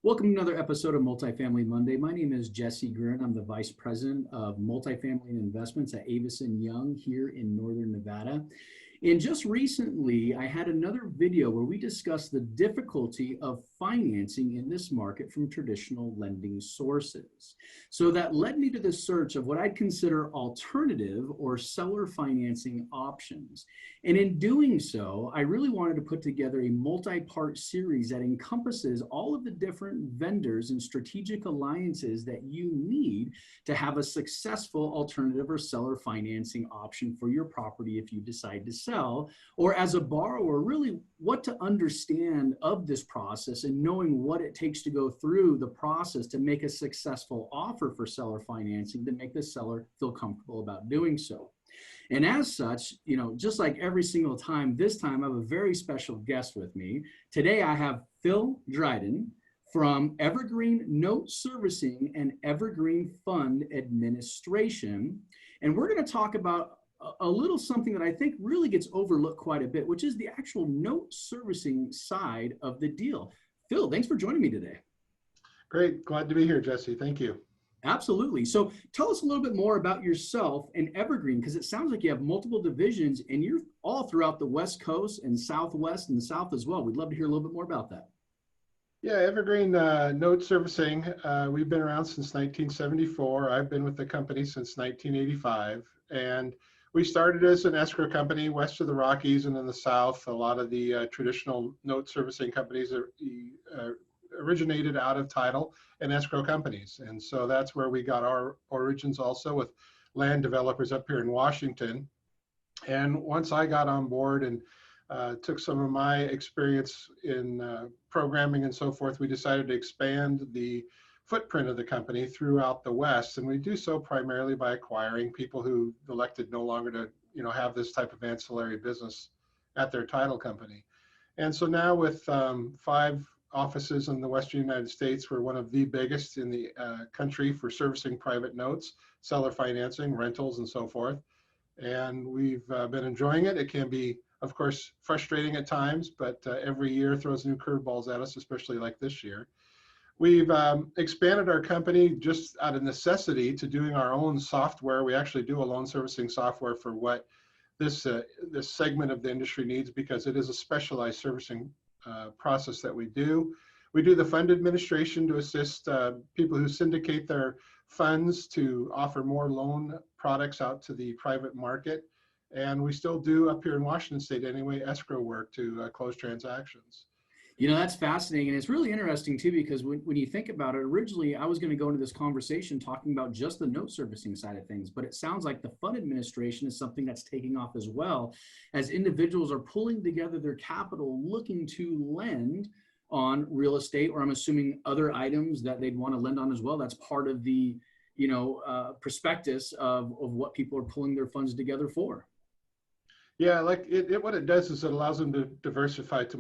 Welcome to another episode of Multifamily Monday. My name is Jesse Grin. I'm the Vice President of Multifamily and Investments at Avison Young here in Northern Nevada. And just recently, I had another video where we discussed the difficulty of financing in this market from traditional lending sources. So that led me to the search of what I'd consider alternative or seller financing options. And in doing so, I really wanted to put together a multi-part series that encompasses all of the different vendors and strategic alliances that you need to have a successful alternative or seller financing option for your property if you decide to sell, or as a borrower, really what to understand of this process and knowing what it takes to go through the process to make a successful offer for seller financing to make the seller feel comfortable about doing so. And as such, just like every single time, this time I have a very special guest with me. Today I have Phil Dryden from Evergreen Note Servicing and Evergreen Fund Administration. And we're going to talk about a little something that I think really gets overlooked quite a bit, which is the actual note servicing side of the deal. Phil, thanks for joining me today. Great. Glad to be here, Jesse. Thank you. Absolutely. So tell us a little bit more about yourself and Evergreen, because it sounds like you have multiple divisions and you're all throughout the West Coast and Southwest and the South as well. We'd love to hear a little bit more about that. Yeah, Evergreen Note Servicing, we've been around since 1974. I've been with the company since 1985. And we started as an escrow company west of the Rockies, and in the South, a lot of the traditional note servicing companies originated out of title and escrow companies. And so that's where we got our origins, also with land developers up here in Washington. And once I got on board and took some of my experience in programming and so forth, we decided to expand the footprint of the company throughout the West. And we do so primarily by acquiring people who elected no longer to have this type of ancillary business at their title company. And so now with 5 offices in the Western United States, we're one of the biggest in the country for servicing private notes, seller financing, rentals, and so forth. And we've been enjoying it. It can be, of course, frustrating at times, but every year throws new curveballs at us, especially like this year. We've expanded our company just out of necessity to doing our own software. We actually do a loan servicing software for what this segment of the industry needs, because it is a specialized servicing process that we do. We do the fund administration to assist people who syndicate their funds to offer more loan products out to the private market. And we still do, up here in Washington State anyway, escrow work to close transactions. That's fascinating. And it's really interesting too, because when you think about it, originally I was going to go into this conversation talking about just the note servicing side of things, but it sounds like the fund administration is something that's taking off as well, as individuals are pulling together their capital, looking to lend on real estate, or I'm assuming other items that they'd want to lend on as well. That's part of the, prospectus of what people are pulling their funds together for. Yeah, like what it does is it allows them to diversify to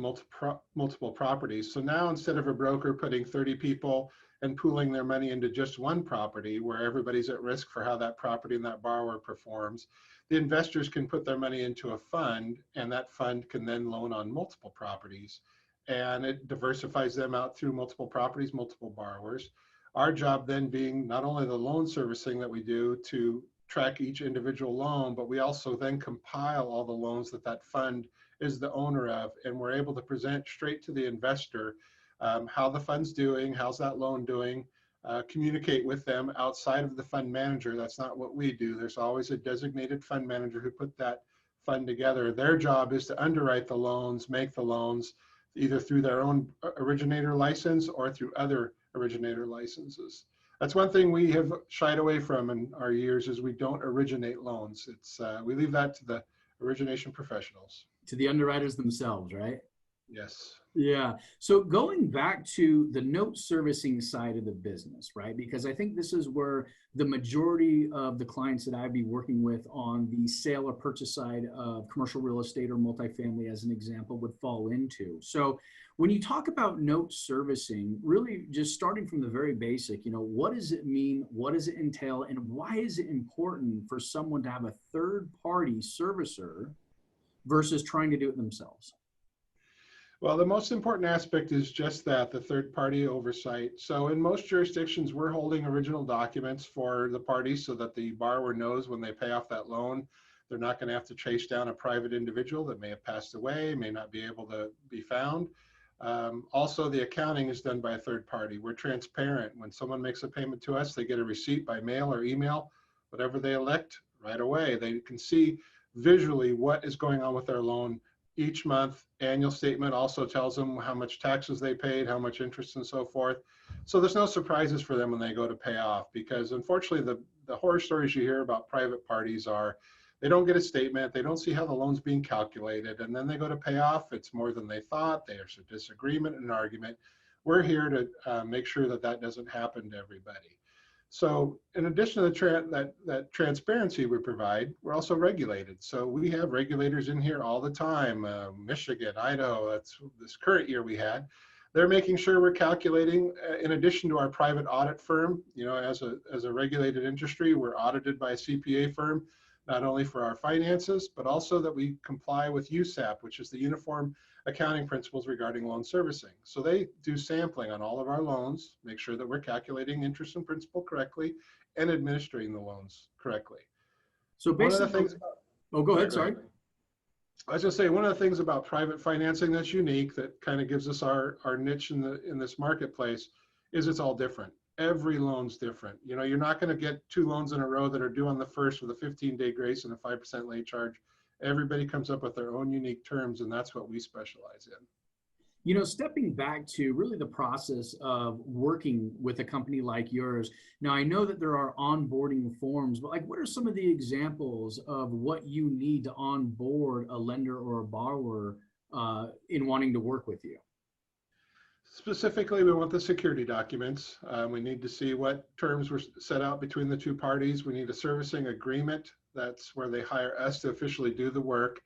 multiple properties. So now, instead of a broker putting 30 people and pooling their money into just one property where everybody's at risk for how that property and that borrower performs, the investors can put their money into a fund, and that fund can then loan on multiple properties. And it diversifies them out through multiple properties, multiple borrowers. Our job then being not only the loan servicing that we do to track each individual loan, but we also then compile all the loans that fund is the owner of, and we're able to present straight to the investor how the fund's doing, how's that loan doing, communicate with them outside of the fund manager. That's not what we do. There's always a designated fund manager who put that fund together. Their job is to underwrite the loans, make the loans, either through their own originator license or through other originator licenses. That's one thing we have shied away from in our years, is we don't originate loans. It's we leave that to the origination professionals. To the underwriters themselves, right? Yes. Yeah. So going back to the note servicing side of the business, right? Because I think this is where the majority of the clients that I'd be working with on the sale or purchase side of commercial real estate or multifamily, as an example, would fall into. So when you talk about note servicing, really just starting from the very basic, what does it mean? What does it entail? And why is it important for someone to have a third party servicer versus trying to do it themselves? Well, the most important aspect is just that, the third party oversight. So in most jurisdictions, we're holding original documents for the parties so that the borrower knows when they pay off that loan, they're not going to have to chase down a private individual that may have passed away, may not be able to be found. Also, the accounting is done by a third party. We're transparent. When someone makes a payment to us, they get a receipt by mail or email, whatever they elect right away. They can see visually what is going on with their loan each month. Annual statement also tells them how much taxes they paid, how much interest and so forth. So there's no surprises for them when they go to pay off, because unfortunately the horror stories you hear about private parties are they don't get a statement, they don't see how the loan's being calculated, and then they go to pay off, it's more than they thought, there's a disagreement and an argument. We're here to make sure that that doesn't happen to everybody. So in addition to that transparency we provide, we're also regulated. So we have regulators in here all the time, Michigan, Idaho, that's this current year we had. They're making sure we're calculating, in addition to our private audit firm, as a regulated industry, we're audited by a CPA firm, not only for our finances, but also that we comply with USAP, which is the Uniform Accounting Principles regarding loan servicing. So they do sampling on all of our loans, make sure that we're calculating interest and principal correctly and administering the loans correctly. So One of the basically, things, oh, go ahead, sorry. I was just saying, one of the things about private financing that's unique, that kind of gives us our niche in this marketplace, is it's all different. Every loan's different. You're not going to get two loans in a row that are due on the first with a 15-day grace and a 5% late charge. Everybody comes up with their own unique terms, and that's what we specialize in. Stepping back to really the process of working with a company like yours. Now, I know that there are onboarding forms, but what are some of the examples of what you need to onboard a lender or a borrower in wanting to work with you? Specifically, we want the security documents. We need to see what terms were set out between the two parties. We need a servicing agreement. That's where they hire us to officially do the work.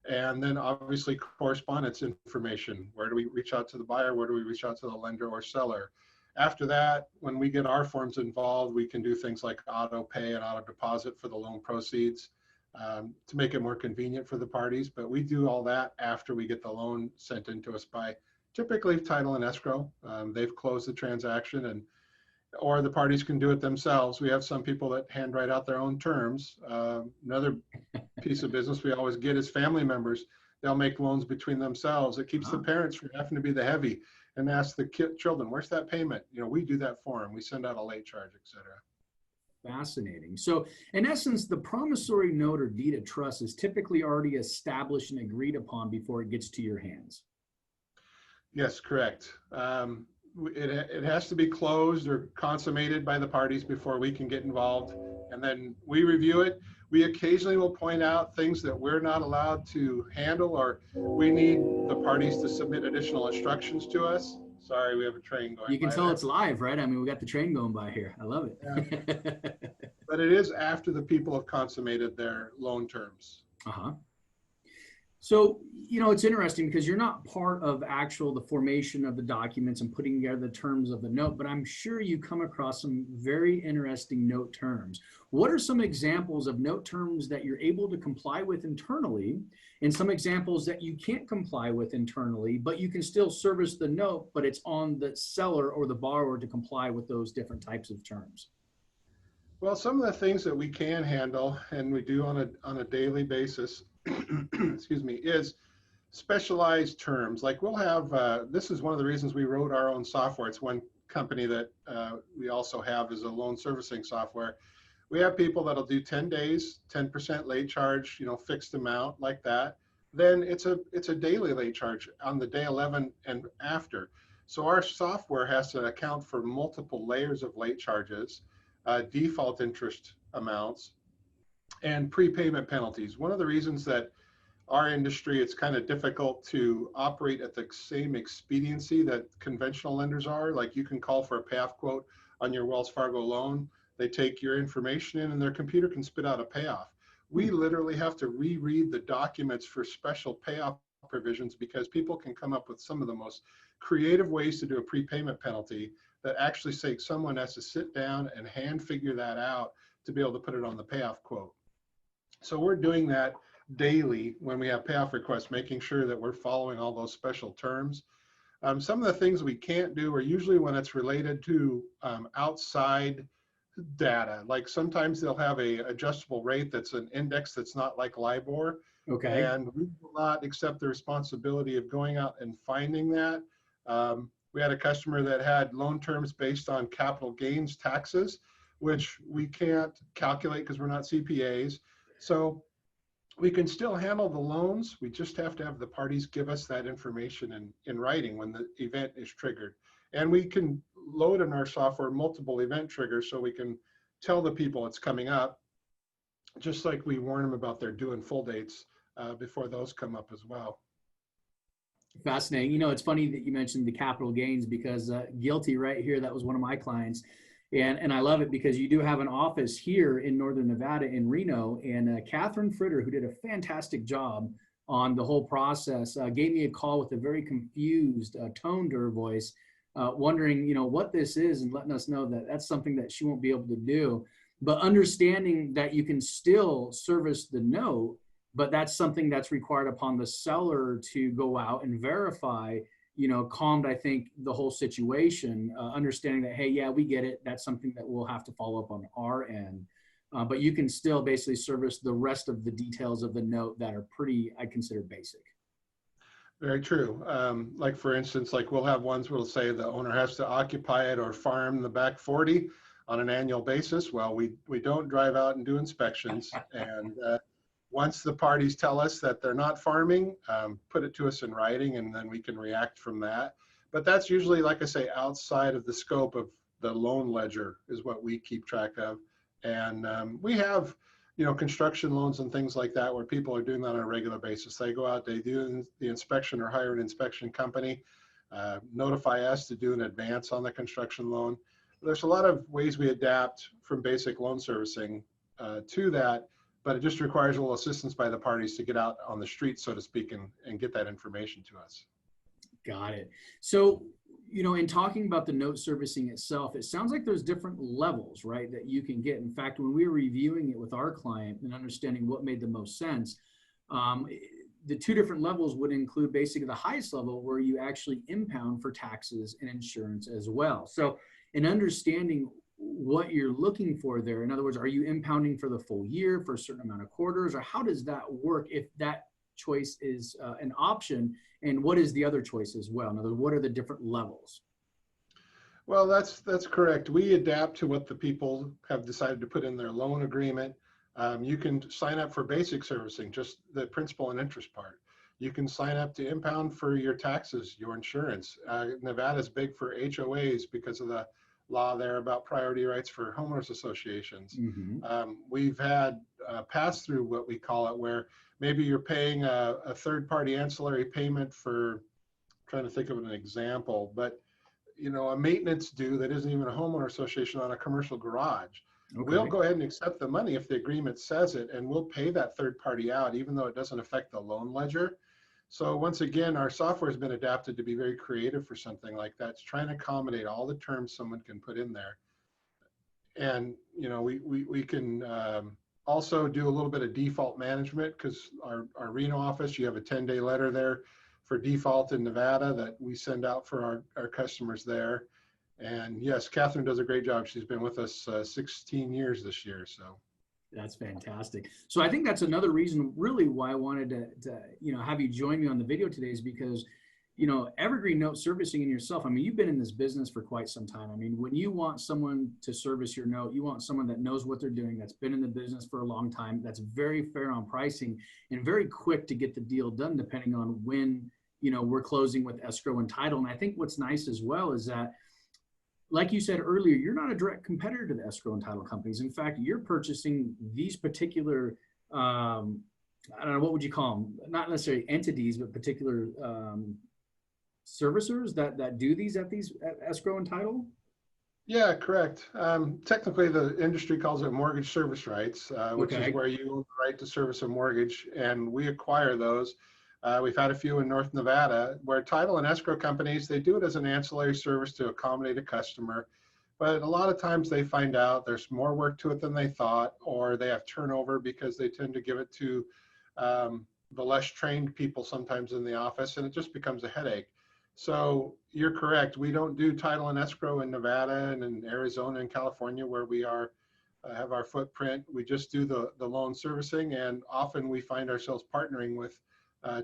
And then obviously correspondence information. Where do we reach out to the buyer? Where do we reach out to the lender or seller? After that, when we get our forms involved, we can do things like auto pay and auto deposit for the loan proceeds to make it more convenient for the parties. But we do all that after we get the loan sent into us by typically title and escrow. They've closed the transaction, or the parties can do it themselves. We have some people that handwrite out their own terms. Another piece of business we always get is family members. They'll make loans between themselves. It keeps the parents from having to be the heavy and ask the children, where's that payment? We do that for them. We send out a late charge, et cetera. Fascinating. So in essence, the promissory note or deed of trust is typically already established and agreed upon before it gets to your hands. Yes, correct. It has to be closed or consummated by the parties before we can get involved. And then we review it. We occasionally will point out things that we're not allowed to handle, or we need the parties to submit additional instructions to us. Sorry, we have a train going by. You can tell it's live, right? I mean, we got the train going by here. I love it. Yeah. But it is after the people have consummated their loan terms. Uh-huh. So, it's interesting because you're not part of the formation of the documents and putting together the terms of the note, but I'm sure you come across some very interesting note terms. What are some examples of note terms that you're able to comply with internally, and some examples that you can't comply with internally, but you can still service the note, but it's on the seller or the borrower to comply with those different types of terms? Well, some of the things that we can handle, and we do on a daily basis, excuse me, is specialized terms. Like we'll have, this is one of the reasons we wrote our own software. It's one company that we also have is a loan servicing software. We have people that'll do 10 days, 10% late charge, fixed amount like that. Then it's a daily late charge on the day 11 and after. So our software has to account for multiple layers of late charges, default interest amounts, and prepayment penalties. One of the reasons that our industry, it's kind of difficult to operate at the same expediency that conventional lenders are. Like you can call for a payoff quote on your Wells Fargo loan. They take your information in and their computer can spit out a payoff. We literally have to reread the documents for special payoff provisions because people can come up with some of the most creative ways to do a prepayment penalty that actually say someone has to sit down and hand figure that out to be able to put it on the payoff quote. So we're doing that daily when we have payoff requests, making sure that we're following all those special terms. Some of the things we can't do are usually when it's related to outside data. Like sometimes they'll have a adjustable rate that's an index that's not like LIBOR, Okay. and we will not accept the responsibility of going out and finding that. We had a customer that had loan terms based on capital gains taxes, which we can't calculate because we're not CPAs. So we can still handle the loans. We just have to have the parties give us that information in writing when the event is triggered. And we can load in our software multiple event triggers so we can tell the people it's coming up, just like we warn them about their due and full dates before those come up as well. Fascinating. You know, it's funny that you mentioned the capital gains because guilty right here. That was one of my clients. And I love it because you do have an office here in Northern Nevada in Reno. And Catherine Fritter, who did a fantastic job on the whole process, gave me a call with a very confused tone to her voice, wondering, you know, what this is and letting us know that that's something that she won't be able to do. But understanding that you can still service the note, but that's something that's required upon the seller to go out and verify, you know, calmed, I think, the whole situation, understanding that, hey, yeah, we get it. That's something that we'll have to follow up on our end. But you can still basically service the rest of the details of the note that are pretty, I consider, basic. Very true. Like for instance, like we'll have ones where we'll say the owner has to occupy it or farm the back 40 on an annual basis. Well, we don't drive out and do inspections. And once the parties tell us that they're not farming, put it to us in writing, and then we can react from that. But that's usually, like I say, outside of the scope of the loan ledger is what we keep track of. And we have, you know, construction loans and things like that where people are doing that on a regular basis. They go out, they do the inspection or hire an inspection company, notify us to do an advance on the construction loan. There's a lot of ways we adapt from basic loan servicing to that, but it just requires a little assistance by the parties to get out on the street, so to speak, and get that information to us. Got it. So, you know, in talking about the note servicing itself, it sounds like there's different levels, right, that you can get. In fact, when we were reviewing it with our client and understanding what made the most sense, the two different levels would include basically the highest level where you actually impound for taxes and insurance as well. So in understanding what you're looking for there, in other words, are you impounding for the full year, for a certain amount of quarters, or how does that work if that choice is an option? And what is the other choice as well? In other words, what are the different levels? Well, that's correct. We adapt to what the people have decided to put in their loan agreement. You can sign up for basic servicing, just the principal and interest part. You can sign up to impound for your taxes, your insurance. Nevada's big for HOAs because of the law there about priority rights for homeowners associations. Mm-hmm. We've had pass through, what we call it, where maybe you're paying a third-party ancillary payment for, I'm trying to think of an example, but you know, a maintenance due that isn't even a homeowner association on a commercial garage. Okay. We'll go ahead and accept the money if the agreement says it, and we'll pay that third party out, even though it doesn't affect the loan ledger. So once again, our software has been adapted to be very creative for something like that. It's trying to accommodate all the terms someone can put in there. And, you know, we can also do a little bit of default management because our Reno office, you have a 10-day letter there for default in Nevada that we send out for our customers there. And yes, Catherine does a great job. She's been with us 16 years this year. So that's fantastic. So I think that's another reason really why I wanted to you know, have you join me on the video today is because, you know, Evergreen note servicing in yourself, I mean, you've been in this business for quite some time. I mean, when you want someone to service your note, you want someone that knows what they're doing, that's been in the business for a long time, that's very fair on pricing and very quick to get the deal done depending on when, you know, we're closing with escrow and title. And I think what's nice as well is that, like you said earlier, you're not a direct competitor to the escrow and title companies. In fact, you're purchasing these particular, I don't know, what would you call them? Not necessarily entities, but particular servicers that do these at escrow and title? yeah, correct. Technically, the industry calls it mortgage service rights, which Okay. is where you own the right to service a mortgage, and we acquire those. We've had a few in North Nevada where title and escrow companies, they do it as an ancillary service to accommodate a customer. But a lot of times they find out there's more work to it than they thought, or they have turnover because they tend to give it to the less trained people sometimes in the office, and it just becomes a headache. So you're correct. We don't do title and escrow in Nevada and in Arizona and California where we are have our footprint. We just do the loan servicing, and often we find ourselves partnering with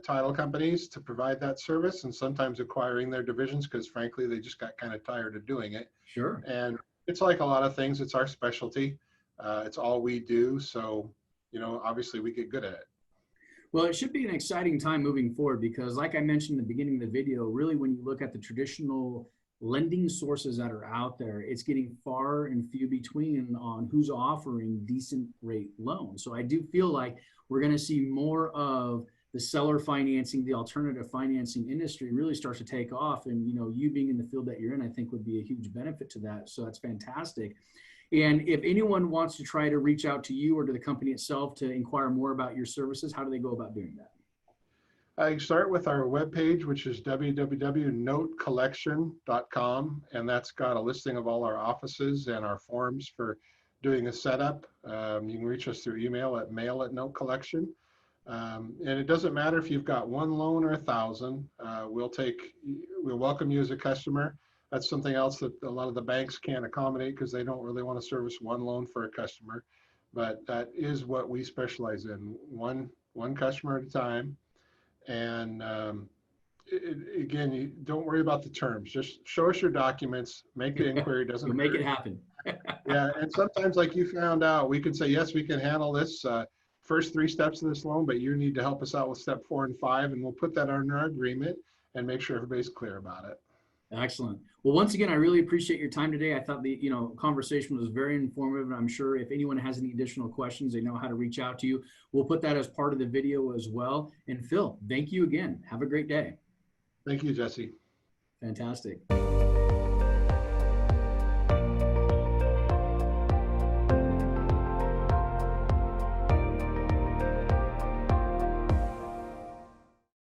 title companies to provide that service, and sometimes acquiring their divisions because frankly they just got kind of tired of doing it. Sure. And it's like a lot of things, it's our specialty. It's all we do, so obviously we get good at it. Well, it should be an exciting time moving forward because, like I mentioned in the beginning of the video, really when you look at the traditional lending sources that are out there, it's getting far and few between on who's offering decent rate loans. So I do feel like we're going to see more of the seller financing, the alternative financing industry really starts to take off. And you being in the field that you're in, I think would be a huge benefit to that. So that's fantastic. And if anyone wants to try to reach out to you or to the company itself to inquire more about your services, how do they go about doing that? I start with our webpage, which is www.notecollection.com, and that's got a listing of all our offices and our forms for doing a setup. You can reach us through email at mail@notecollection. And it doesn't matter if you've got one loan or 1,000. We'll welcome you as a customer. That's something else that a lot of the banks can't accommodate because they don't really want to service one loan for a customer. But that is what we specialize in, one customer at a time. And again, you don't worry about the terms. Just show us your documents, make the inquiry. Doesn't make it happen. Yeah, and sometimes, like you found out, we can say, yes, we can handle this first 3 steps of this loan, but you need to help us out with step 4 and 5, and we'll put that under our agreement and make sure everybody's clear about it. Excellent. Well, once again, I really appreciate your time today. I thought the conversation was very informative, and I'm sure if anyone has any additional questions, they know how to reach out to you. We'll put that as part of the video as well. And Phil, thank you again. Have a great day. Thank you, Jesse. Fantastic.